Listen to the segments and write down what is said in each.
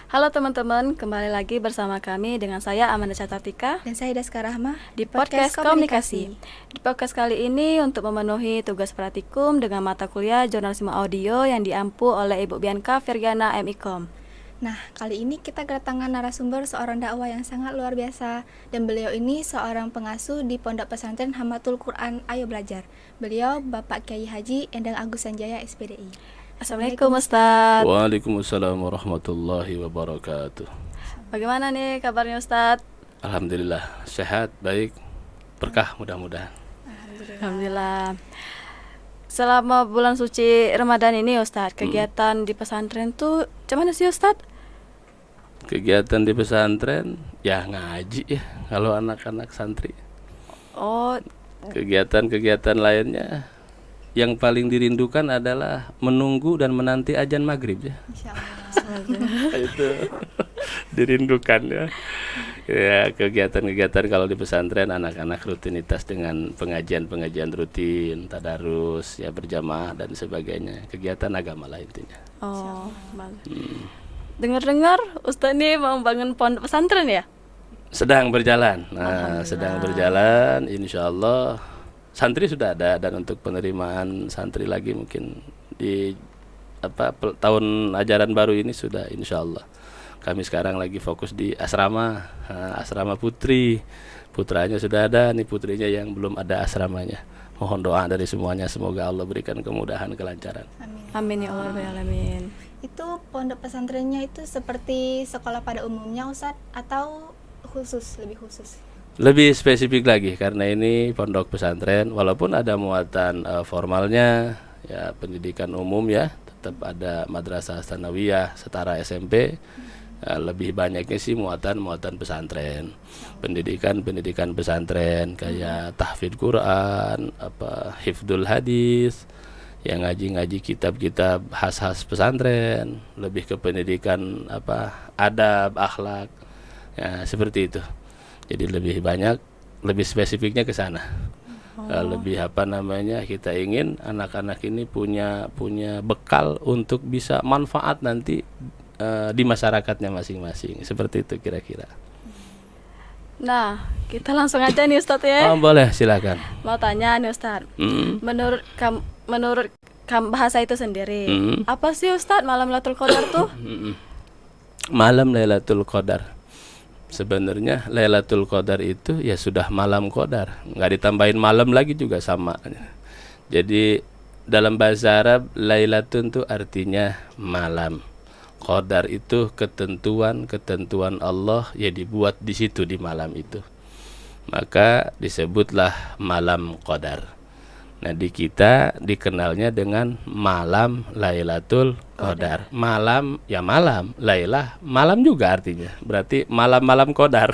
Halo teman-teman, kembali lagi bersama kami dengan saya Amanda Catartika Dan saya Daska Rahma di podcast Komunikasi. Di podcast kali ini untuk memenuhi tugas praktikum dengan mata kuliah jurnalisme audio yang diampu oleh Ibu Bianca Virgiana MIKOM. Nah, kali ini kita kedatangan narasumber seorang dakwah yang sangat luar biasa. Dan beliau ini seorang pengasuh di Pondok Pesantren Hamatul Quran Ayo Belajar. Beliau Bapak Kiai Haji Endang Agus Sanjaya SPDI. Assalamualaikum Ustadz. Waalaikumsalam warahmatullahi wabarakatuh. Bagaimana nih kabarnya Ustadz? Alhamdulillah sehat, baik, berkah mudah-mudahan. Alhamdulillah. Selama bulan suci Ramadan ini Ustadz, kegiatan di pesantren tuh gimana sih Ustadz? Kegiatan di pesantren ya ngaji ya kalau anak-anak santri. Oh, Kegiatan-kegiatan lainnya yang paling dirindukan adalah menunggu dan menanti azan maghrib ya. Itu dirindukan ya. Ya, kegiatan-kegiatan kalau di pesantren anak-anak rutinitas dengan pengajian-pengajian rutin, tadarus, ya berjamaah dan sebagainya. Kegiatan agama lah intinya. oh, dengar-dengar Ustadz nih mau bangun pondok pesantren ya? Sedang berjalan. Nah, sedang berjalan insya Allah. Santri sudah ada dan untuk penerimaan santri lagi mungkin di tahun ajaran baru ini sudah insya Allah. Kami sekarang lagi fokus di asrama, asrama putri. Putranya sudah ada, nih putrinya yang belum ada asramanya. Mohon doa dari semuanya, semoga Allah berikan kemudahan, kelancaran. Amin ya Allah alamin. Itu pondok pesantrennya itu seperti sekolah pada umumnya Ustadz atau lebih khusus? Lebih spesifik lagi karena ini pondok pesantren, walaupun ada muatan formalnya, ya pendidikan umum ya, tetap ada madrasah tsanawiyah setara SMP. Lebih banyaknya sih muatan pesantren, pendidikan pesantren kayak tahfidz Quran, hifdzul hadis, yang ngaji kitab-kitab khas pesantren, lebih ke pendidikan adab, akhlak, ya seperti itu. Jadi lebih banyak, lebih spesifiknya ke sana. Lebih kita ingin anak-anak ini punya bekal untuk bisa manfaat nanti di masyarakatnya masing-masing. Seperti itu kira-kira. Nah, kita langsung aja nih Ustadz ya. Boleh, silakan. Mau tanya nih Ustadz. Menurut bahasa itu sendiri, apa sih Ustadz malam Lailatul Qadar tuh? Malam Lailatul Qadar. Sebenarnya Lailatul Qadar itu ya sudah malam qadar, nggak ditambahin malam lagi juga sama. Jadi dalam bahasa Arab Lailatun itu artinya malam. Qadar itu ketentuan Allah ya dibuat di situ di malam itu. Maka disebutlah malam qadar. Nah, di kita dikenalnya dengan malam Lailatul Qadar. Malam ya malam, Lailah malam juga artinya. Berarti malam-malam qadar.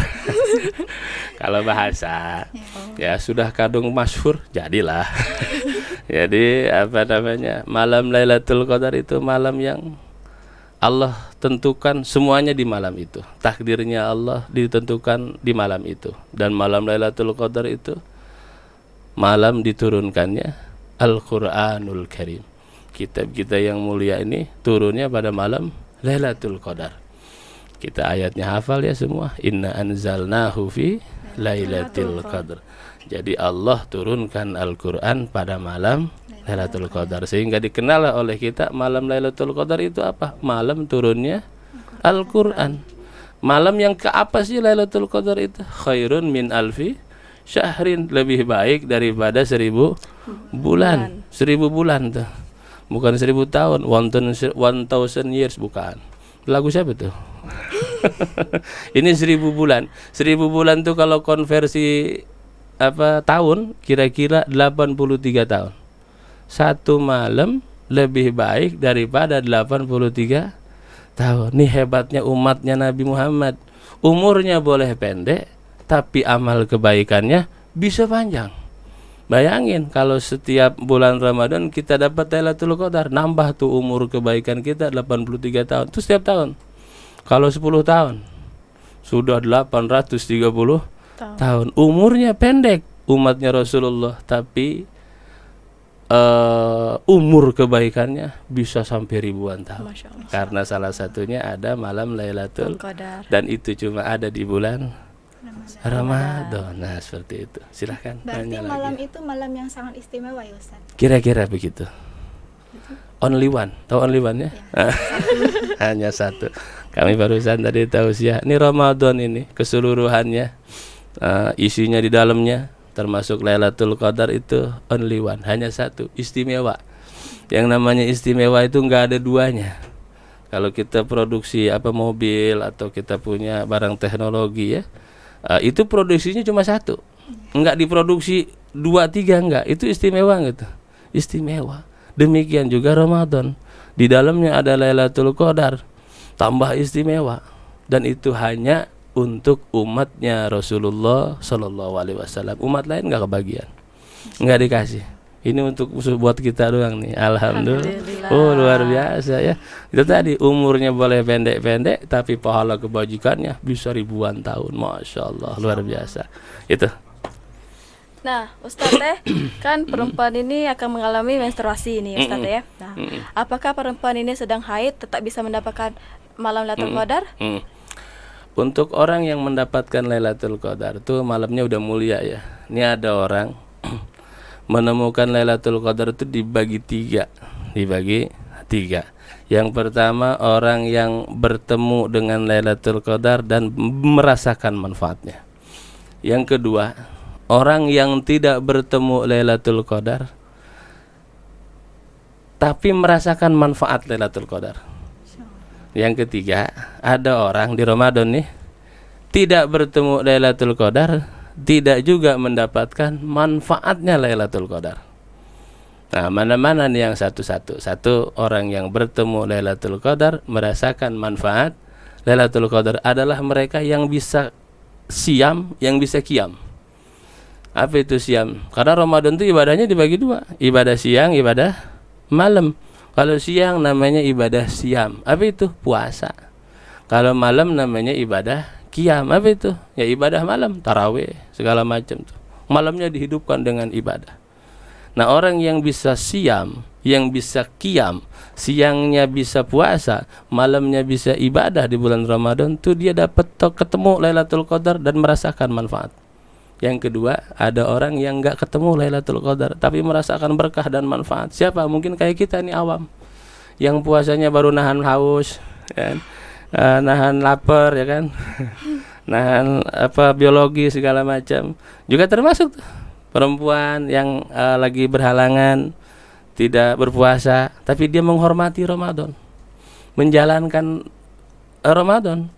Kalau bahasa ya sudah kadung masyhur jadilah. Jadi malam Lailatul Qadar itu malam yang Allah tentukan semuanya di malam itu. Takdirnya Allah ditentukan di malam itu. Dan malam Lailatul Qadar itu malam diturunkannya Al-Quranul Karim. Kitab kita yang mulia ini turunnya pada malam Lailatul Qadar. Kita ayatnya hafal ya semua. Inna anzalnahu fi Lailatul Qadar. Jadi Allah turunkan Al-Quran pada malam Lailatul Qadar, sehingga dikenal oleh kita malam Lailatul Qadar itu apa? Malam turunnya Al-Quran. Malam yang ke apa sih Lailatul Qadar itu? Khairun min alfi syahrin, lebih baik daripada 1000 bulan. 1000 bulan tuh. Bukan 1000 tahun, 1000 years bukan. Lagu siapa tuh? Ini 1000 bulan. 1000 bulan tuh kalau konversi tahun kira-kira 83 tahun. Satu malam lebih baik daripada 83 tahun. Nih hebatnya umatnya Nabi Muhammad. Umurnya boleh pendek, tapi amal kebaikannya bisa panjang. Bayangin kalau setiap bulan Ramadan kita dapat Lailatul Qadar, nambah tuh umur kebaikan kita 83 tahun. Itu setiap tahun. Kalau 10 tahun sudah 830 tahun. Umurnya pendek umatnya Rasulullah, tapi umur kebaikannya bisa sampai ribuan tahun. Masya Allah. Karena salah satunya ada malam Lailatul Qadar. dan itu cuma ada di bulan Ramadan. Nah, seperti itu. Silahkan Berarti tanya malam lagi. itu malam yang sangat istimewa ya Ustaz? Kira-kira begitu. Only one, tahu only one ya? Hanya satu. Kami barusan tadi tausiah. Ini Ramadan ini keseluruhannya, isinya di dalamnya, termasuk Lailatul Qadar itu only one, hanya satu, istimewa. Yang namanya istimewa itu nggak ada duanya. Kalau kita produksi mobil atau kita punya barang teknologi ya, itu produksinya cuma satu, nggak diproduksi 2, 3, nggak. Itu istimewa gitu, istimewa. Demikian juga Ramadan, di dalamnya ada Lailatul Qadar, tambah istimewa, dan itu hanya untuk umatnya Rasulullah Shallallahu Alaihi Wasallam. Umat lain nggak kebagian, nggak dikasih. Ini untuk buat kita doang nih. Alhamdulillah. Oh, luar biasa ya. Itu tadi umurnya boleh pendek-pendek, tapi pahala kebajikannya bisa ribuan tahun. Masya Allah, luar biasa. Itu. Nah, Ustadz kan perempuan ini akan mengalami menstruasi nih Ustadz ya. Nah, apakah perempuan ini sedang haid tetap bisa mendapatkan malam Lailatul Qadar? Untuk orang yang mendapatkan Lailatul Qadar itu malamnya udah mulia ya. Ini ada orang menemukan Lailatul Qadar itu dibagi tiga. Yang pertama, orang yang bertemu dengan Lailatul Qadar dan merasakan manfaatnya. Yang kedua, orang yang tidak bertemu Lailatul Qadar tapi merasakan manfaat Lailatul Qadar. Yang ketiga, ada orang di Ramadan nih tidak bertemu Lailatul Qadar, tidak juga mendapatkan manfaatnya Lailatul Qadar. Nah, mana-mana nih yang satu-satu. Satu, orang yang bertemu Lailatul Qadar merasakan manfaat Lailatul Qadar adalah mereka yang bisa siam, yang bisa qiyam. Apa itu siam? Karena Ramadan itu ibadahnya dibagi dua, ibadah siang, ibadah malam. Kalau siang namanya ibadah siam, apa itu? Puasa. Kalau malam namanya ibadah qiyam, apa itu? Ya ibadah malam, tarawih, segala macam tuh. Malamnya dihidupkan dengan ibadah. Nah, orang yang bisa siam, yang bisa qiyam, siangnya bisa puasa, malamnya bisa ibadah di bulan Ramadan, tuh dia dapat ketemu Lailatul Qadar dan merasakan manfaat. Yang kedua, ada orang yang nggak ketemu Lailatul Qadar tapi merasakan berkah dan manfaat. Siapa? Mungkin kayak kita nih awam, yang puasanya baru nahan haus, kan? Nahan lapar, ya kan? Nahan biologi segala macam. Juga termasuk tuh, perempuan yang lagi berhalangan tidak berpuasa, tapi dia menghormati Ramadan, menjalankan Ramadan.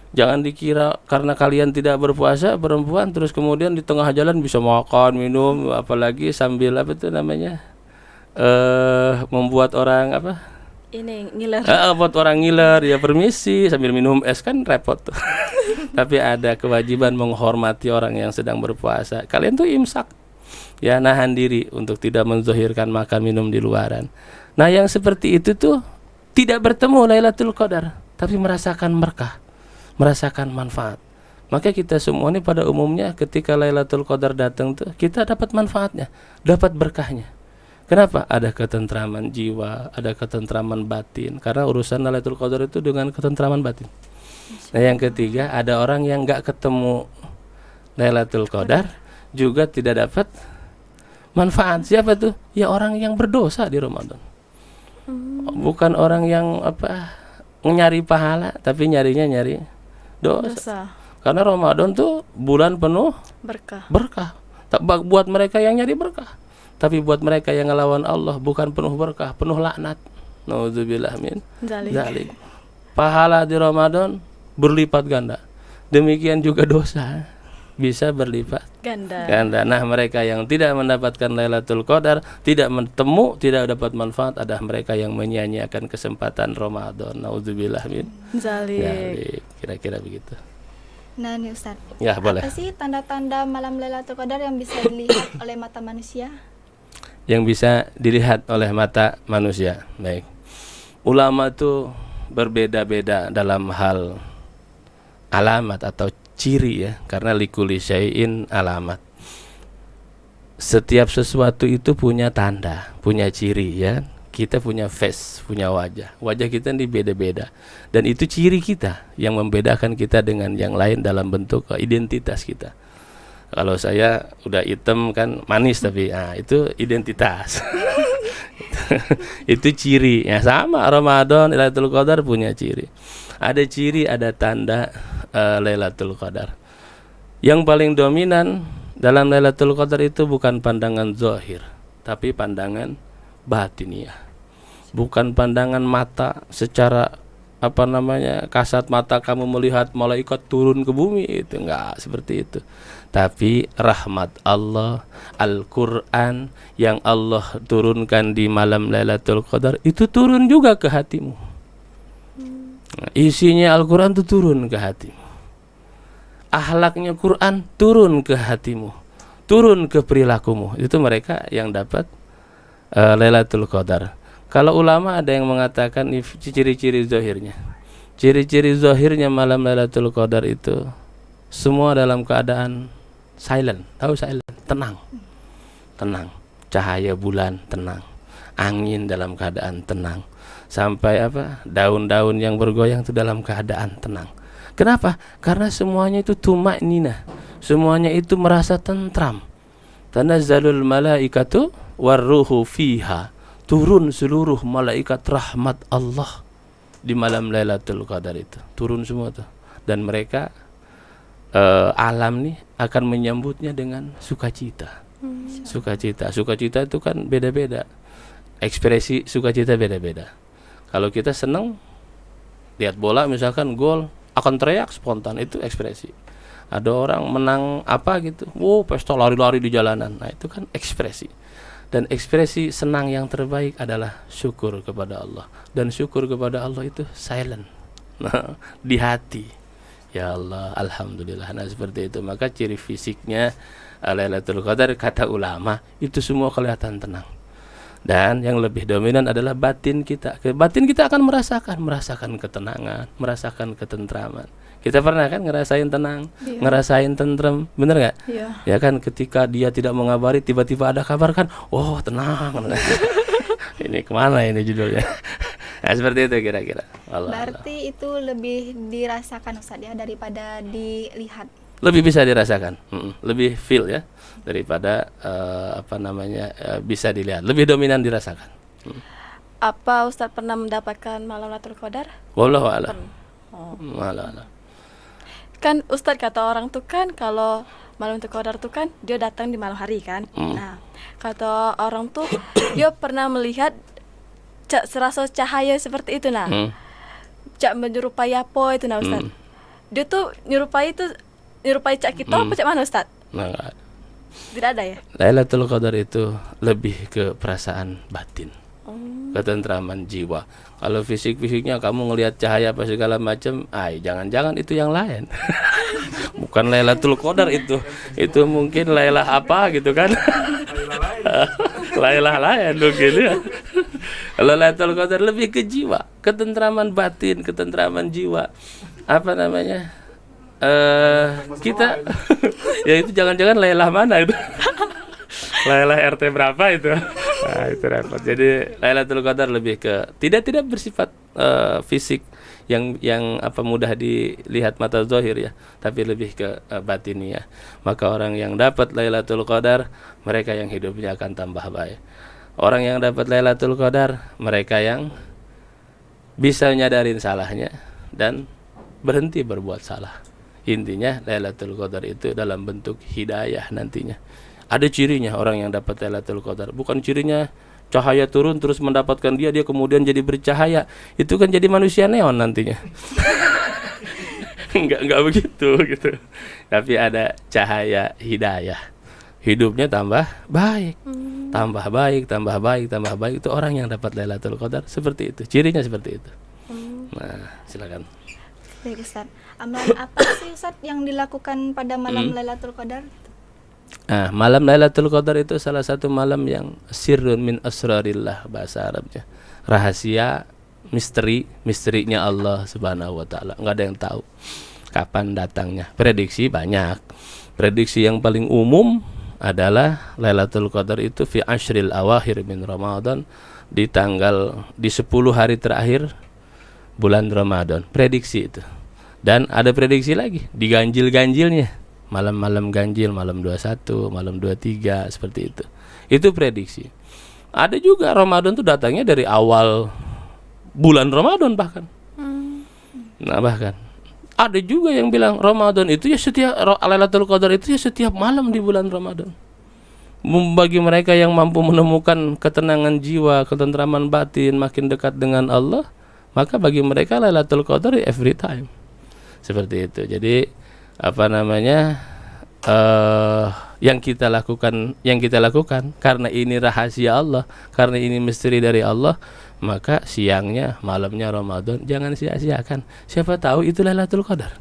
Jangan dikira karena kalian tidak berpuasa perempuan terus kemudian di tengah jalan bisa makan, minum, apalagi sambil membuat orang Ini ngiler. buat orang ngiler, ya permisi sambil minum es, kan repot tuh. Tapi ada kewajiban menghormati orang yang sedang berpuasa. Kalian tuh imsak, ya, nahan diri untuk tidak menzahirkan makan minum di luaran. Nah, yang seperti itu tuh tidak bertemu Lailatul Qadar tapi merasakan berkah, merasakan manfaat. Maka kita semua ini pada umumnya ketika Lailatul Qadar datang tuh kita dapat manfaatnya, dapat berkahnya. Kenapa? Ada ketentraman jiwa, ada ketentraman batin. Karena urusan Lailatul Qadar itu dengan ketentraman batin. Nah, yang ketiga, ada orang yang nggak ketemu Lailatul Qadar juga tidak dapat manfaat. Siapa tuh? Ya orang yang berdosa di Ramadan. Bukan orang yang nyari pahala, tapi nyari dosa. Karena Ramadan tuh bulan penuh berkah. Buat mereka yang nyari berkah. Tapi buat mereka yang ngelawan Allah bukan penuh berkah, penuh laknat. Nauzubillah min dzalik. Pahala di Ramadan berlipat ganda. Demikian juga dosa bisa berlipat ganda. Nah, mereka yang tidak mendapatkan Lailatul Qadar, tidak bertemu, tidak dapat manfaat, ada mereka yang menyia-nyiakan kesempatan Ramadan. Nauzubillah min dzalik. Kira-kira begitu. Nah nih Ustaz, Ya, boleh. apa sih tanda-tanda malam Lailatul Qadar yang bisa dilihat oleh mata manusia? Yang bisa dilihat oleh mata manusia. Baik. Ulama itu berbeda-beda dalam hal alamat atau ciri, ya, karena likulli syai'in alamat. setiap sesuatu itu punya tanda, punya ciri ya. Kita punya face, punya wajah. Wajah kita ini beda-beda. Dan itu ciri kita yang membedakan kita dengan yang lain dalam bentuk identitas kita. Kalau saya udah hitam kan manis tapi itu identitas. Itu ciri. Ya sama Ramadan, Lailatul Qadar punya ciri. Ada ciri, ada tanda Lailatul Qadar. Yang paling dominan dalam Lailatul Qadar itu bukan pandangan zahir, tapi pandangan batiniah. Bukan pandangan mata secara kasat mata kamu melihat malaikat turun ke bumi, itu enggak seperti itu. Tapi rahmat Allah, Al-Qur'an yang Allah turunkan di malam Lailatul Qadar itu turun juga ke hatimu. Isinya Al-Qur'an itu turun ke hatimu. Akhlaknya Quran turun ke hatimu, turun ke perilakumu. Itu mereka yang dapat Lailatul Qadar. Kalau ulama ada yang mengatakan ciri-ciri zahirnya. Ciri-ciri zahirnya malam Lailatul Qadar itu semua dalam keadaan silent. Tahu silent? Tenang. Tenang. Cahaya bulan tenang. Angin dalam keadaan tenang. Sampai daun-daun yang bergoyang itu dalam keadaan tenang. Kenapa? Karena semuanya itu tuma'ninah. Semuanya itu merasa tentram. Tanazzalul malaikatu warruhu fiha. Turun seluruh malaikat rahmat Allah di malam Lailatul Qadar itu. Turun semua tuh. Dan mereka alam nih akan menyambutnya dengan sukacita. Sukacita. Sukacita itu kan beda-beda. Ekspresi sukacita beda-beda. Kalau kita senang lihat bola misalkan gol, akan teriak spontan, itu ekspresi. Ada orang menang gitu, pesta lari-lari di jalanan. Nah, itu kan ekspresi. Dan ekspresi senang yang terbaik adalah syukur kepada Allah. Dan syukur kepada Allah itu silent. Nah, di hati. Ya Allah, alhamdulillah. Nah, seperti itu. Maka ciri fisiknya Lailatul Qadar kata ulama itu semua kelihatan tenang. Dan yang lebih dominan adalah batin kita. Batin kita akan merasakan ketenangan, merasakan ketentraman. Kita pernah kan ngerasain tenang, ngerasain tentrem, bener nggak? Iya. Ya kan, ketika dia tidak mengabari, tiba-tiba ada kabar kan, oh tenang. Ini kemana ini judulnya? Nah, seperti itu kira-kira. Berarti itu lebih dirasakan Ustaz ya daripada dilihat. Lebih bisa dirasakan, lebih feel ya daripada bisa dilihat. Lebih dominan dirasakan. Apa Ustadz pernah mendapatkan malam Lailatul Qadar? Wallahu a'lam. Wallahu a'lam. Kan Ustadz kata orang tuh kan kalau malam Lailatul Qadar tuh kan dia datang di malam hari kan. Nah, kata orang tuh dia pernah melihat serasa cahaya seperti itu cak menyerupai apa itu Ustadz. Dia tuh nyerupai cak kita apa cak mana Ustadz? Nah, tidak ada ya? Lailatul Qadar itu lebih ke perasaan batin. Ketentraman jiwa. Kalau fisiknya kamu ngelihat cahaya apa segala macam, jangan-jangan itu yang lain. Bukan Lailatul Qadar itu. Itu mungkin Lailah apa gitu kan. Lailah lain mungkin ya. Kalau Lailatul Qadar lebih ke jiwa, ketentraman batin, ketentraman jiwa. Kita ya itu jangan-jangan Lailah mana itu. Lailah RT berapa itu? Nah, itu repot. Jadi Lailatul Qadar lebih ke tidak bersifat fisik yang mudah dilihat mata zahir ya, tapi lebih ke batiniah. Maka orang yang dapat Lailatul Qadar, mereka yang hidupnya akan tambah baik. Orang yang dapat Lailatul Qadar, mereka yang bisa nyadarin salahnya dan berhenti berbuat salah. Intinya Lailatul Qadar itu dalam bentuk hidayah nantinya. Ada cirinya orang yang dapat Lailatul Qadar. Bukan cirinya cahaya turun terus mendapatkan dia kemudian jadi bercahaya. Itu kan jadi manusia neon nantinya. Enggak begitu gitu. Tapi ada cahaya hidayah. Hidupnya tambah baik. Tambah baik. Itu orang yang dapat Lailatul Qadar seperti itu. Cirinya seperti itu. Nah, silakan. Baik Ustaz. Amalan apa sih Ustaz yang dilakukan pada malam Lailatul Qadar? Nah, malam Lailatul Qadar itu salah satu malam yang sirrun min asrarillah bahasa Arabnya. Rahasia, misterinya Allah Subhanahu wa taala. Enggak ada yang tahu kapan datangnya. Prediksi banyak. Prediksi yang paling umum adalah Lailatul Qadar itu fi ashril awakhir min Ramadan, di 10 hari terakhir bulan Ramadan. Prediksi itu. Dan ada prediksi lagi di ganjil-ganjilnya. Malam-malam ganjil, malam 21, malam 23, seperti itu. Itu prediksi. Ada juga Ramadan itu datangnya dari awal bulan Ramadan bahkan. Nah, bahkan ada juga yang bilang Ramadan itu ya Lailatul Qadar itu ya setiap malam di bulan Ramadan. Bagi mereka yang mampu menemukan ketenangan jiwa, ketentraman batin, makin dekat dengan Allah, maka bagi mereka Lailatul Qadar every time. Seperti itu. Jadi yang kita lakukan karena ini rahasia Allah, karena ini misteri dari Allah, maka siangnya, malamnya Ramadan jangan sia-siakan. Siapa tahu itu Lailatul Qadar.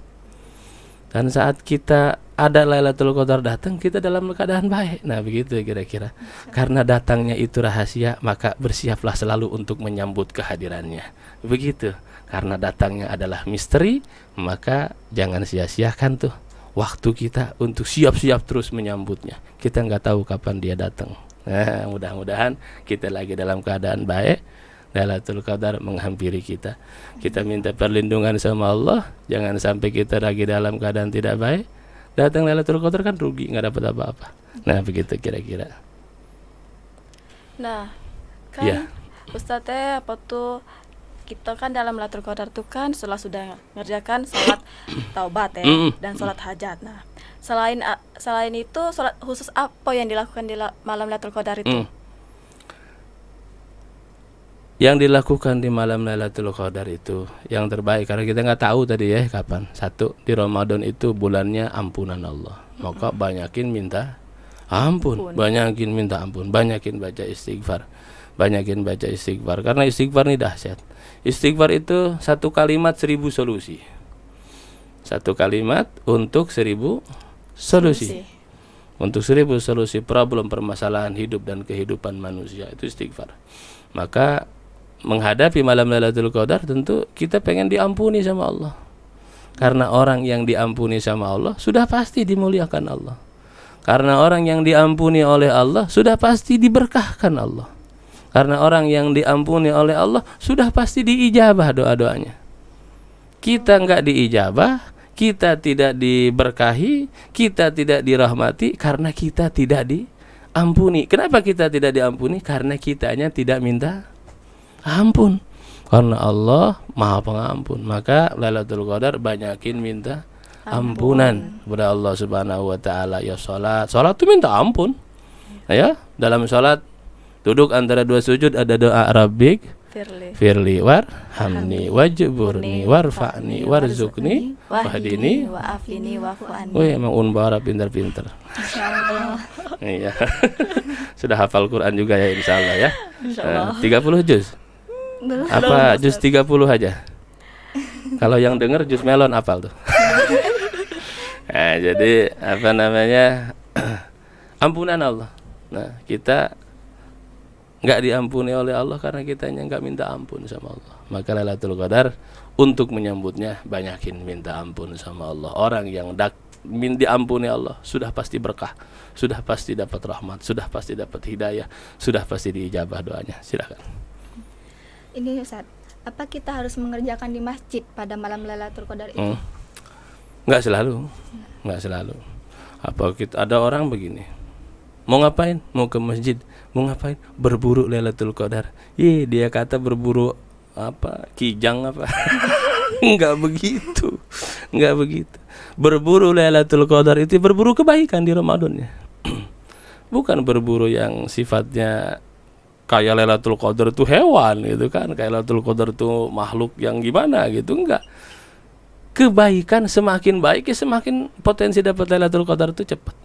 Dan saat kita ada Lailatul Qadar datang, kita dalam keadaan baik. Nah, begitu kira-kira. Karena datangnya itu rahasia, maka bersiaplah selalu untuk menyambut kehadirannya. Begitu. Karena datangnya adalah misteri, maka jangan sia-siakan tuh waktu kita untuk siap-siap terus menyambutnya. Kita nggak tahu kapan dia datang. Nah, mudah-mudahan kita lagi dalam keadaan baik, Lailatul Qadar menghampiri kita. Kita minta perlindungan sama Allah, jangan sampai kita lagi dalam keadaan tidak baik, datang Lailatul Qadar kan rugi, nggak dapat apa-apa. Nah, begitu kira-kira. Nah, kan Ya. Ustadz kita kan dalam Lailatul Qadar tuh kan setelah sudah ngerjakan sholat taubat dan sholat hajat. Nah, selain itu sholat khusus apa yang dilakukan di malam Lailatul Qadar itu? Yang dilakukan di malam Lailatul Qadar itu yang terbaik, karena kita nggak tahu tadi ya kapan. Satu, di Ramadan itu bulannya ampunan Allah, maka banyakin minta ampun, banyakin minta ampun, banyakin baca istighfar, karena istighfar ini dahsyat. Istighfar itu satu kalimat 1000 solusi. Satu kalimat untuk 1000 solusi. Untuk 1000 solusi problem permasalahan hidup dan kehidupan manusia, itu istighfar. Maka menghadapi malam Lailatul Qadar tentu kita pengen diampuni sama Allah. Karena orang yang diampuni sama Allah sudah pasti dimuliakan Allah. Karena orang yang diampuni oleh Allah sudah pasti diberkahkan Allah. Karena orang yang diampuni oleh Allah sudah pasti diijabah doa-doanya. Kita enggak diijabah, kita tidak diberkahi, kita tidak dirahmati karena kita tidak diampuni. Kenapa kita tidak diampuni? Karena kitanya tidak minta ampun. Karena Allah Maha Pengampun, maka Lailatul Qadar banyakin minta ampunan kepada Allah Subhanahu wa taala. Ya salat itu minta ampun. Ya, dalam salat duduk antara dua sujud ada doa Rabbik firli warhamni wajburni warfa'ni warzukni wahdini wa'afini wa'fu'ani. Oh, emang Unbara pintar-pintar. Insyaallah. Iya. Sudah hafal Quran juga ya insyaallah ya. 30 juz. Apa juz 30 aja? Kalau yang denger juz melon hafal tuh. Nah, jadi ampunan Allah. Nah, kita nggak diampuni oleh Allah karena kitanya nggak minta ampun sama Allah. Maka Lailatul Qadar untuk menyambutnya banyakin minta ampun sama Allah. Orang yang diampuni Allah sudah pasti berkah, sudah pasti dapat rahmat, sudah pasti dapat hidayah, sudah pasti diijabah doanya. Silakan. Ini Ustaz, apa kita harus mengerjakan di masjid pada malam Lailatul Qadar itu? Nggak selalu. Apa ada orang begini, mau ngapain? Mau ke masjid. Mau ngapain? Berburu Lailatul Qadar. Dia kata berburu apa? Kijang apa? Enggak begitu. Berburu Lailatul Qadar itu berburu kebaikan di Ramadannya. Bukan berburu yang sifatnya kayak Lailatul Qadar itu hewan gitu kan. Kayak Lailatul Qadar itu makhluk yang gimana gitu, enggak. Kebaikan semakin baik ya semakin potensi dapat Lailatul Qadar itu cepat.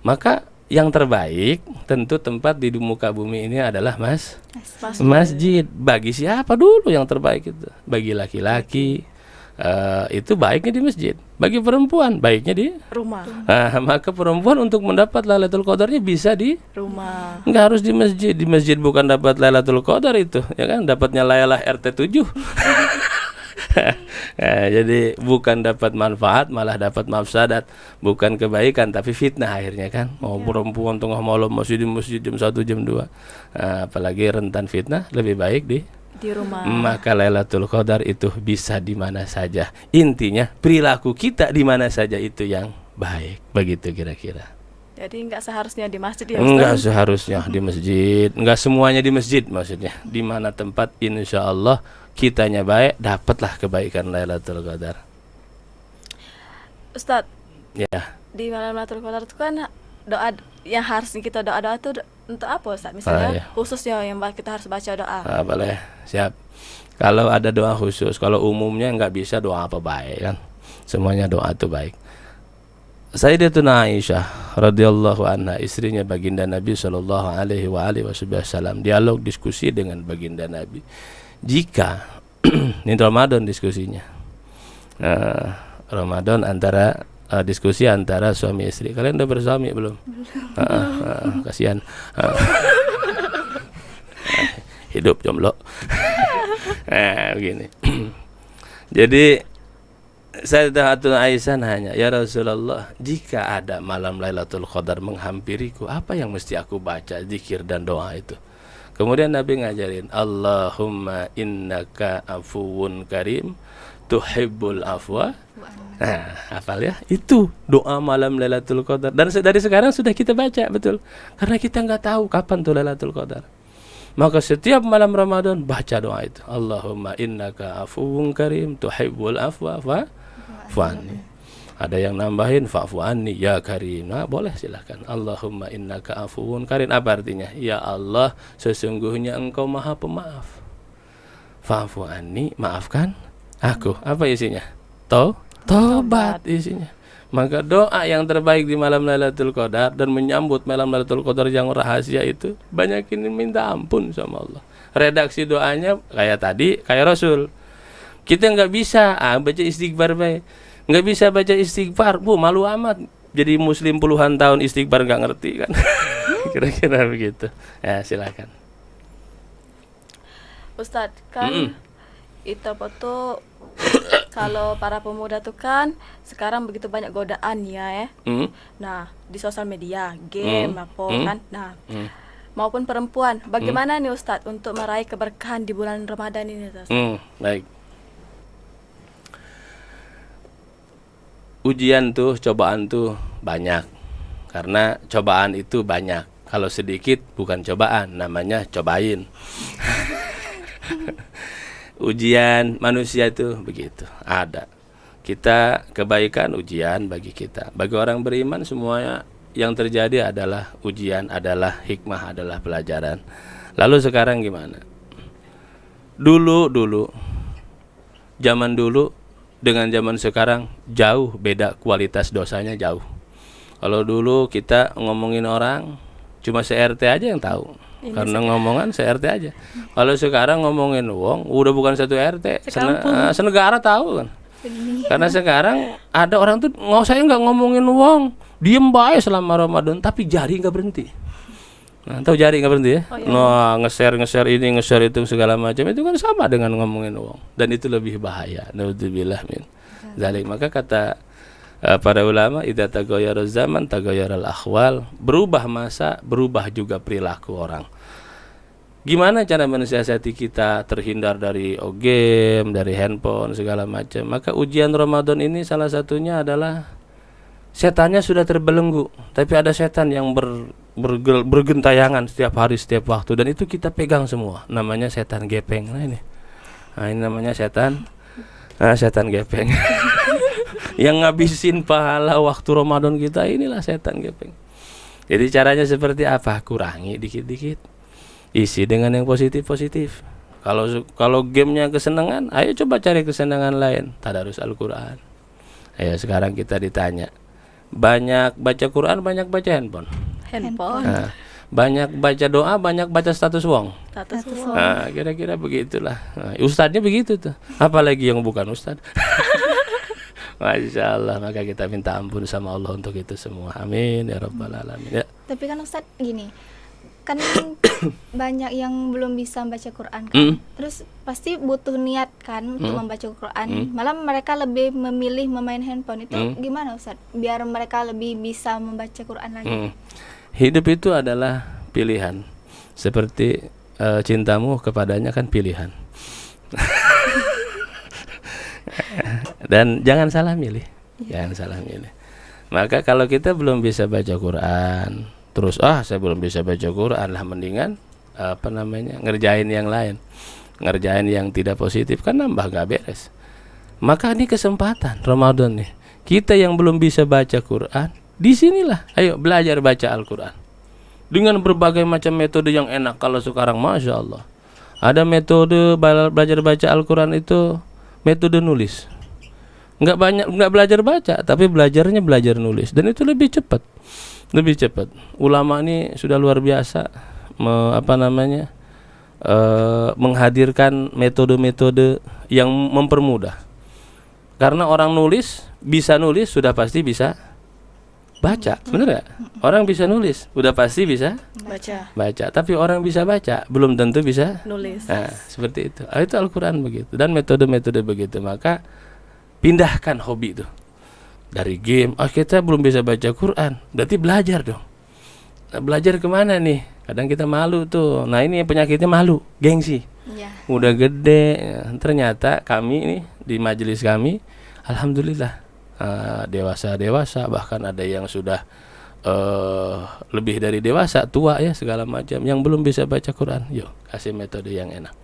Maka yang terbaik tentu tempat di muka bumi ini adalah masjid. Bagi siapa dulu yang terbaik itu? Bagi laki-laki itu baiknya di masjid. Bagi perempuan baiknya di rumah. Maka perempuan untuk mendapat Lailatul Qadarnya bisa di rumah. Enggak harus di masjid. Di masjid bukan dapat Lailatul Qadar itu, ya kan? Dapatnya Lailah RT 7. Nah, jadi bukan dapat manfaat malah dapat mafsadat, bukan kebaikan tapi fitnah akhirnya kan. Mau perempuan tengah malam masih di masjid jam 1 jam 2. Nah, apalagi rentan fitnah, lebih baik Di rumah. maka Lailatul Qadar itu bisa di mana saja. Intinya perilaku kita di mana saja itu yang baik. Begitu kira-kira. Jadi nggak seharusnya di masjid ya Enggak Ustaz? seharusnya di masjid, enggak semuanya di masjid maksudnya. Di mana tempat insya Allah kitanya baik, dapatlah kebaikan Lailatul Qadar. Ustaz, Ya, di malam Lailatul Qadar itu kan doa yang harus kita doa tuh untuk apa Ustaz? Misalnya iya. khususnya yang kita harus baca doa. boleh, siap. Kalau ada doa khusus, kalau umumnya enggak bisa doa apa baik kan. Semuanya doa itu baik. Sayyidatuna Aisyah radhiyallahu anha, istrinya baginda Nabi sallallahu alaihi wasallam, dialog diskusi dengan baginda Nabi. Jika ini Ramadan diskusinya. Ramadan antara diskusi antara suami istri. Kalian udah bersuami belum? Kasihan. Hidup jomblo. Begini. Jadi Sayyidatuna Aisyah nanya, "Ya Rasulullah, jika ada malam Lailatul Qadar menghampiriku, apa yang mesti aku baca zikir dan doa itu?" Kemudian Nabi ngajarin, "Allahumma innaka afuwun karim tuhibbul afwa." Nah, hafal ya? Itu doa malam Lailatul Qadar. Dan dari sekarang sudah kita baca, betul. Karena kita nggak tahu kapan tuh Lailatul Qadar. Maka setiap malam Ramadan baca doa itu. Allahumma innaka afuwun karim tuhibbul afwa fa'ani. Ada yang nambahin fa'fu anni ya karim. Nah, boleh silahkan. Allahumma innaka afuwun karim. Apa artinya? Ya Allah, sesungguhnya Engkau Maha Pemaaf. Fa'fu anni, maafkan aku. Apa isinya? Tobat isinya. Maka doa yang terbaik di malam Lailatul Qadar dan menyambut malam Lailatul Qadar yang rahasia itu, banyakin minta ampun sama Allah. Redaksi doanya kayak tadi, kayak Rasul. Kita nggak bisa baca istighfar baik. Nggak bisa baca istighfar, malu amat. Jadi muslim puluhan tahun istighfar nggak ngerti kan. Kira-kira begitu. Ya, silakan. Ustadz, kan itu apa tuh kalau para pemuda tuh kan sekarang begitu banyak godaan ya. Nah, di sosial media, game apa kan. Nah, maupun perempuan, bagaimana nih Ustadz untuk meraih keberkahan di bulan Ramadan ini Ustadz? Baik. Ujian tuh, cobaan tuh banyak. Karena cobaan itu banyak. Kalau sedikit bukan cobaan, namanya cobain. Ujian manusia itu begitu, ada. Kita kebaikan ujian bagi kita. Bagi orang beriman semuanya yang terjadi adalah ujian, adalah hikmah, adalah pelajaran. Lalu sekarang gimana? Dulu zaman dulu dengan zaman sekarang jauh beda, kualitas dosanya jauh. Kalau dulu kita ngomongin orang cuma se-RT aja yang tahu. Karena ngomongan se-RT aja. Kalau sekarang ngomongin wong udah bukan satu RT, senegara tahu kan. Karena sekarang ada orang tuh saya nggak ngomongin wong, diem baik selama Ramadan, tapi jari nggak berhenti. Nah, tahu jari nggak berhenti ya? Nah, nge-share ini, nge-share itu segala macam itu kan sama dengan ngomongin wong, dan itu lebih bahaya. Naudzubillah min zalik. Maka kata para ulama, idza taghayyara zaman taghayyara al-ahwal, berubah masa, berubah juga perilaku orang. Gimana cara mensiasati kita terhindar dari game, dari handphone segala macam? Maka ujian Ramadan ini salah satunya adalah setannya sudah terbelenggu, tapi ada setan yang bergentayangan setiap hari, setiap waktu, dan itu kita pegang semua. Namanya setan gepeng. Nah ini namanya setan gepeng. Yang ngabisin pahala waktu Ramadan kita, inilah setan gepeng. Jadi caranya seperti apa? Kurangi dikit-dikit, isi dengan yang positif-positif. Kalau gamenya kesenangan, ayo coba cari kesenangan lain. Tadarus Al-Quran. Ayo sekarang kita ditanya, banyak baca Quran, banyak baca handphone. Nah, banyak baca doa, banyak baca status wong. Nah, kira-kira begitulah. Nah, ustadznya begitu tuh. Apalagi yang bukan ustadz. Masya Allah. Maka kita minta ampun sama Allah untuk itu semua. Amin ya rabbal alamin. Ya. Tapi kan Ustadz gini, kan banyak yang belum bisa membaca Quran kan. Terus pasti butuh niat kan untuk membaca Quran. Malah mereka lebih memilih memain handphone. Itu gimana Ustaz? Biar mereka lebih bisa membaca Quran lagi. Hidup itu adalah pilihan. Seperti cintamu kepadanya kan pilihan. Dan jangan salah milih. Jangan salah milih. Maka kalau kita belum bisa baca Quran, terus saya belum bisa baca Quran lah, mendingan ngerjain yang lain, ngerjain yang tidak positif, kan nambah gak beres. Maka ini kesempatan Ramadan nih, kita yang belum bisa baca Quran, disinilah ayo belajar baca Al-Quran dengan berbagai macam metode yang enak. Kalau sekarang Masya Allah ada metode belajar baca Al-Quran itu metode nulis. Nggak belajar baca, tapi belajarnya belajar nulis, dan itu lebih cepat. Ulama ini sudah luar biasa menghadirkan metode-metode yang mempermudah. Karena orang bisa nulis sudah pasti bisa baca, benar nggak? Orang bisa nulis sudah pasti bisa baca, tapi orang bisa baca belum tentu bisa nulis. Nah, seperti itu. Itu Al-Quran begitu, dan metode-metode begitu. Maka pindahkan hobi itu dari game. Kita belum bisa baca Quran, berarti belajar dong. Nah, belajar kemana nih? Kadang kita malu tuh. Nah, ini penyakitnya malu, gengsi. Udah gede, ternyata kami ini di majelis kami, alhamdulillah dewasa, bahkan ada yang sudah lebih dari dewasa, tua ya segala macam, yang belum bisa baca Quran. Yuk kasih metode yang enak.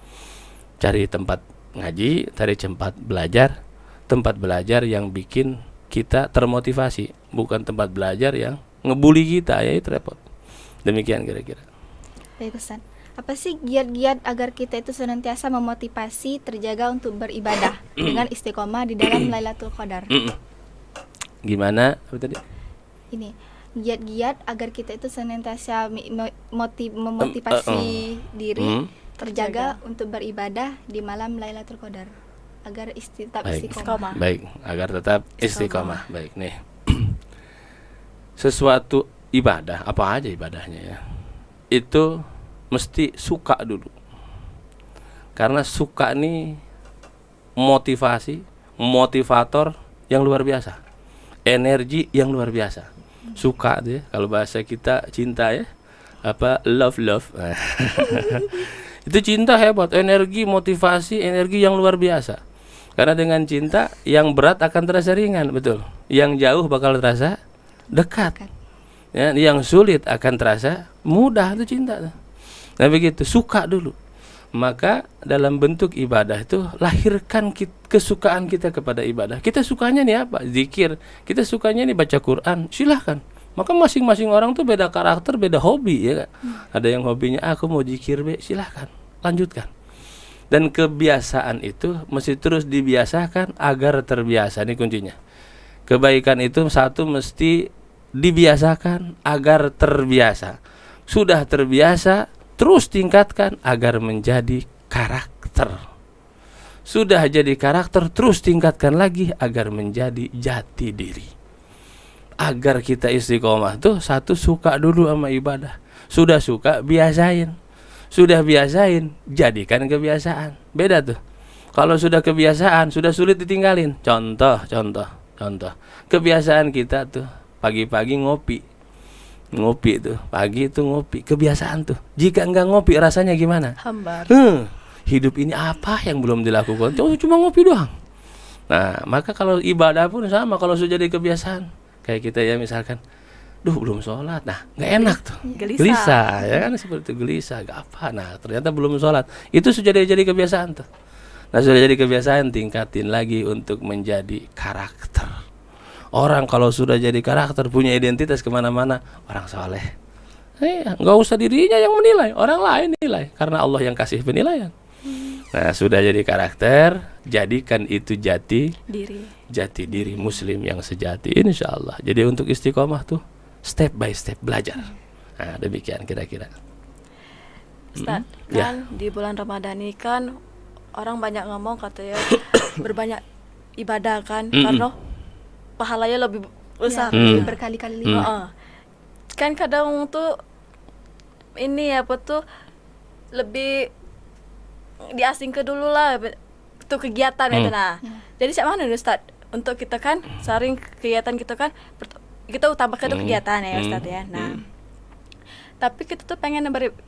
Cari tempat ngaji, cari tempat belajar yang bikin kita termotivasi, bukan tempat belajar yang ngebully kita, ya itu repot. Demikian kira-kira. Baik Ustaz, apa sih giat-giat agar kita itu senantiasa memotivasi terjaga untuk beribadah dengan istiqomah di dalam Lailatul Qadar? Gimana? Apa tadi? Ini giat-giat agar kita itu senantiasa memotivasi diri terjaga untuk beribadah di malam Lailatul Qadar agar tetap istiqomah. Baik, agar tetap istiqomah. Baik nih. Sesuatu ibadah, apa aja ibadahnya ya, itu mesti suka dulu. Karena suka nih motivator yang luar biasa, energi yang luar biasa. Suka tuh ya, kalau bahasa kita cinta ya, love. Itu cinta hebat, energi, motivasi, energi yang luar biasa. Karena dengan cinta yang berat akan terasa ringan, betul. Yang jauh bakal terasa dekat. Ya, yang sulit akan terasa mudah, itu cinta. Nah begitu, suka dulu. Maka dalam bentuk ibadah itu lahirkan kesukaan kita kepada ibadah. Kita sukanya nih apa? Zikir. Kita sukanya nih baca Quran. Silahkan. Maka masing-masing orang tuh beda karakter, beda hobi ya kan? Ada yang hobinya aku mau zikir, silahkan. Lanjutkan. Dan kebiasaan itu mesti terus dibiasakan agar terbiasa. Ini kuncinya. Kebaikan itu satu mesti dibiasakan agar terbiasa. Sudah terbiasa, terus tingkatkan agar menjadi karakter. Sudah jadi karakter, terus tingkatkan lagi agar menjadi jati diri. Agar kita istiqomah tuh satu, suka dulu sama ibadah. Sudah suka, biasain. Sudah biasain, jadikan kebiasaan. Beda tuh. Kalau sudah kebiasaan, sudah sulit ditinggalin. Contoh. Kebiasaan kita tuh pagi-pagi ngopi tuh, pagi itu ngopi, kebiasaan tuh. Jika enggak ngopi rasanya gimana? Hambar. Hidup ini apa yang belum dilakukan? Cuma ngopi doang. Nah, maka kalau ibadah pun sama, kalau sudah jadi kebiasaan. Kayak kita ya misalkan, belum sholat, nah nggak enak tuh, gelisah ya kan, seperti itu, gelisah, gak apa, nah ternyata belum sholat, itu sudah jadi kebiasaan tuh. Nah sudah jadi kebiasaan, tingkatin lagi untuk menjadi karakter. Orang kalau sudah jadi karakter, punya identitas kemana-mana, orang soleh, nggak usah dirinya yang menilai, orang lain nilai, karena Allah yang kasih penilaian. Nah sudah jadi karakter, jadikan itu jati diri muslim yang sejati, insya Allah. Jadi untuk istiqomah tuh step by step belajar. Nah demikian kira-kira. Ustaz, kan di bulan Ramadan ini kan orang banyak ngomong katanya berbanyak ibadah kan, karena pahalanya lebih besar, lebih berkali-kali lipat. Kan kadang tuh ini apa tuh lebih diasingkan dulu lah itu kegiatan itu. Nah, jadi siapa mana nih Ustaz? Untuk kita kan sering kegiatan kita kan kita utamakan itu kegiatan ya Ustaz ya. Nah, tapi kita tuh pengen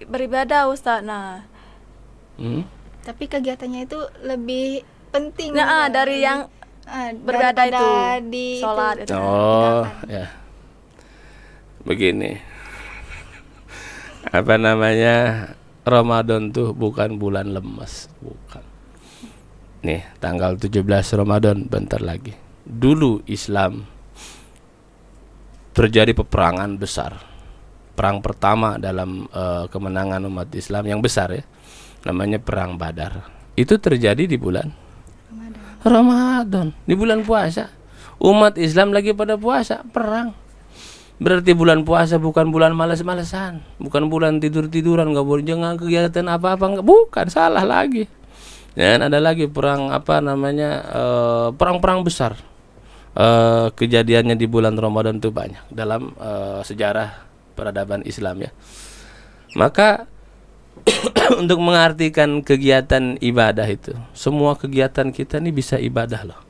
beribadah Ustaz. Nah, Tapi kegiatannya itu lebih penting nah dari yang beribadah itu, di sholat itu. Oh, ya. Begini. Apa namanya? Ramadan tuh bukan bulan lemes, bukan. Nih, tanggal 17 Ramadan bentar lagi. Dulu Islam terjadi peperangan besar. Perang pertama dalam kemenangan umat Islam yang besar ya. Namanya Perang Badar. Itu terjadi di bulan Ramadan, di bulan puasa. Umat Islam lagi pada puasa, perang. Berarti bulan puasa bukan bulan malas-malasan, bukan bulan tidur-tiduran, nggak boleh jangan kegiatan apa-apa, nggak, bukan, salah lagi. Dan ada lagi perang apa namanya perang-perang besar. Kejadiannya di bulan Ramadan itu banyak dalam sejarah peradaban Islam ya. Maka untuk mengartikan kegiatan ibadah itu, semua kegiatan kita ini bisa ibadah loh,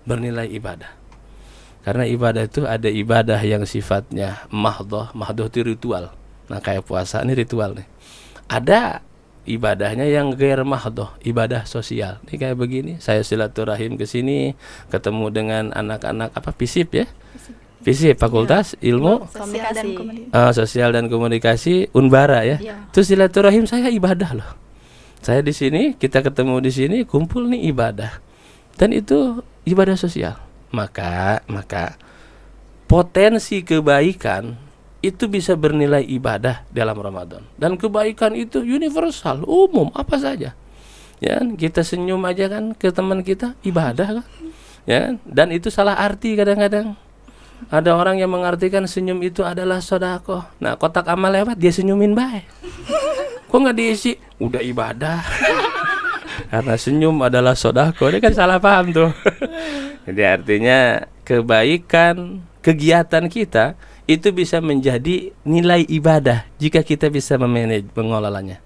bernilai ibadah. Karena ibadah itu ada ibadah yang sifatnya mahdoh itu ritual. Nah kayak puasa ini ritual nih. Ada ibadahnya yang gair mahdoh, ibadah sosial. Ini kayak begini, saya silaturahim ke sini, ketemu dengan anak-anak apa FISIP ya? FISIP, Fakultas Ilmu sosial dan komunikasi. Sosial dan Komunikasi Unbara ya. Itu silaturahim saya ibadah loh. Saya di sini, kita ketemu di sini, kumpul nih ibadah. Dan itu ibadah sosial. Maka potensi kebaikan itu bisa bernilai ibadah dalam Ramadan. Dan kebaikan itu universal, umum, apa saja. Ya, kita senyum aja kan ke teman kita, ibadah kan. Ya, dan itu salah arti kadang-kadang. Ada orang yang mengartikan senyum itu adalah sedekah. Nah, kotak amal lewat dia senyumin baik. Kok nggak diisi? Udah ibadah. Karena senyum adalah sedekah. Ini kan salah paham tuh. Jadi artinya kebaikan kegiatan kita itu bisa menjadi nilai ibadah jika kita bisa memanage, mengelolanya.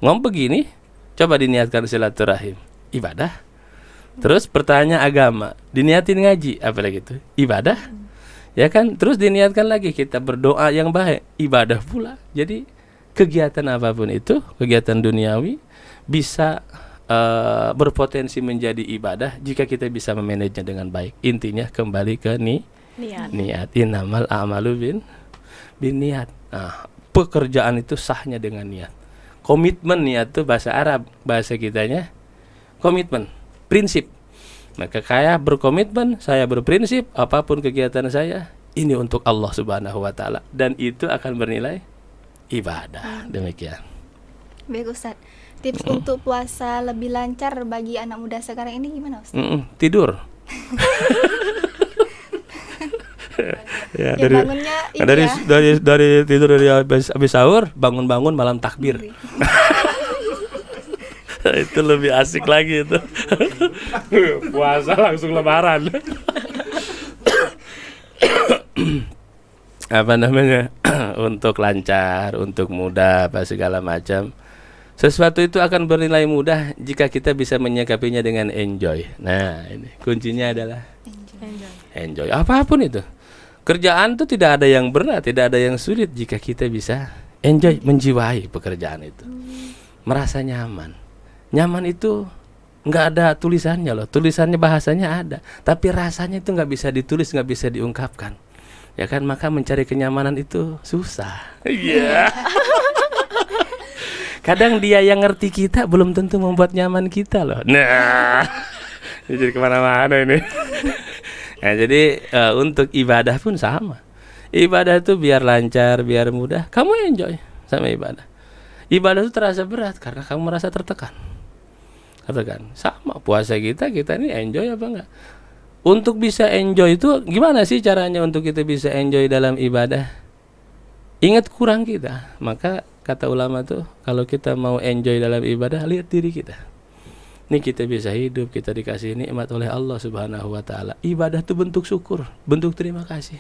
Ngomong begini, coba diniatkan silaturahim, ibadah. Terus pertanyaan agama, diniatin ngaji, apalagi itu, ibadah. Ya kan? Terus diniatkan lagi kita berdoa yang baik, ibadah pula. Jadi kegiatan apapun itu, kegiatan duniawi bisa berpotensi menjadi ibadah jika kita bisa memanagenya dengan baik. Intinya kembali ke niat. Innamal a'malu bin niat. Nah, pekerjaan itu sahnya dengan niat. Komitmen niat itu bahasa Arab, bahasa kitanya komitmen, prinsip. Maka saya berkomitmen, saya berprinsip apapun kegiatan saya ini untuk Allah Subhanahu wa taala dan itu akan bernilai ibadah. Demikian. Baik Ustaz. Tips untuk puasa lebih lancar bagi anak muda sekarang ini gimana Ustaz? Tidur. Ya, bangunnya ini dari tidur dari habis sahur, bangun-bangun malam takbir. Itu lebih asik lagi itu. Puasa langsung lebaran. Apa namanya? Untuk lancar, untuk mudah, apa segala macam. Sesuatu itu akan bernilai mudah jika kita bisa menyikapinya dengan enjoy. Nah, ini kuncinya adalah enjoy. Apapun itu. Kerjaan itu tidak ada yang berat, tidak ada yang sulit jika kita bisa enjoy, menjiwai pekerjaan itu. Merasa nyaman. Nyaman itu nggak ada tulisannya loh. Tulisannya bahasanya ada, tapi rasanya itu nggak bisa ditulis, nggak bisa diungkapkan. Ya kan, maka mencari kenyamanan itu susah. Iya. Kadang dia yang ngerti kita belum tentu membuat nyaman kita loh. Nah, jadi kemana-mana ini. Nah, jadi untuk ibadah pun sama. Ibadah itu biar lancar, biar mudah. Kamu enjoy sama ibadah. Ibadah itu terasa berat karena kamu merasa tertekan. Katakan, sama puasa kita ini enjoy apa enggak? Untuk bisa enjoy itu gimana sih caranya untuk kita bisa enjoy dalam ibadah? Ingat kurang kita, maka kata ulama tuh kalau kita mau enjoy dalam ibadah, lihat diri kita. Ini kita bisa hidup, kita dikasih nikmat oleh Allah Subhanahu wa taala. Ibadah itu bentuk syukur, bentuk terima kasih.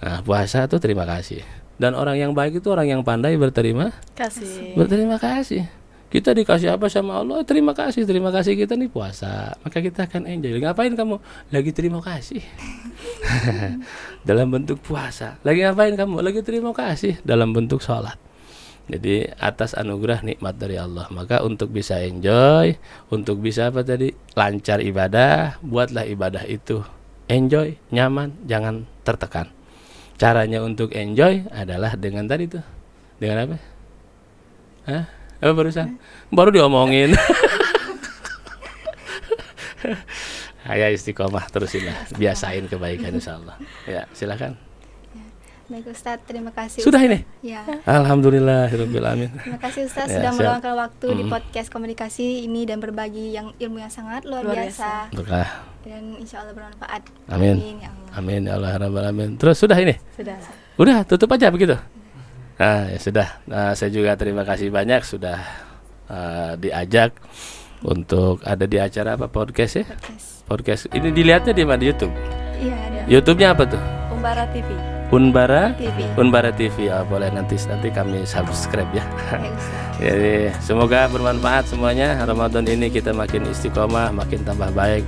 Nah, puasa itu terima kasih. Dan orang yang baik itu orang yang pandai berterima kasih. Kita dikasih apa sama Allah, terima kasih kita nih puasa, maka kita akan enjoy. Ngapain kamu? Lagi terima kasih. Dalam bentuk puasa. Lagi ngapain kamu? Lagi terima kasih dalam bentuk sholat. Jadi atas anugerah nikmat dari Allah. Maka untuk bisa enjoy, untuk bisa lancar ibadah, buatlah ibadah itu enjoy, nyaman, jangan tertekan. Caranya untuk enjoy adalah dengan tadi tuh. Dengan apa? Apa barusan? Baru diomongin. Ayo istiqomah terusinlah, biasain kebaikan insyaallah. Ya, silakan. Baik Ustadz, terima kasih. Sudah Ustadz. ini? Ya. Alhamdulillahirabbil alamin. Terima kasih Ustadz Ya, sudah siap. meluangkan waktu di podcast komunikasi ini dan berbagi ilmu yang sangat luar biasa. Berkah. Dan insya Allah bermanfaat. Amin. Ya Allah. Amin ya Allah rabbal alamin. Terus sudah ini? Sudah. Udah, tutup aja begitu. Nah, ya sudah. Nah, saya juga terima kasih banyak sudah diajak untuk ada di acara apa podcast ya? Podcast. Ini dilihatnya di mana? YouTube. Iya ada. YouTube-nya apa tuh? Umbara TV. Unbara TV. Oh, boleh nanti kami subscribe ya. Baik Ustadz. Jadi semoga bermanfaat semuanya. Ramadan ini kita makin istiqomah, makin tambah baik,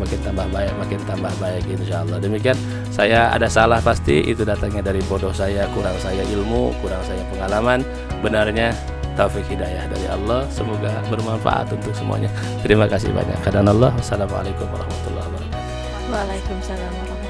insyaallah. Demikian, saya ada salah pasti itu datangnya dari bodoh saya, kurang saya ilmu, kurang saya pengalaman. Benarnya taufik hidayah dari Allah. Semoga bermanfaat untuk semuanya. Terima kasih banyak. Qadanallah. Wassalamualaikum warahmatullahi wabarakatuh. Waalaikumsalam warahmatullahi wabarakatuh.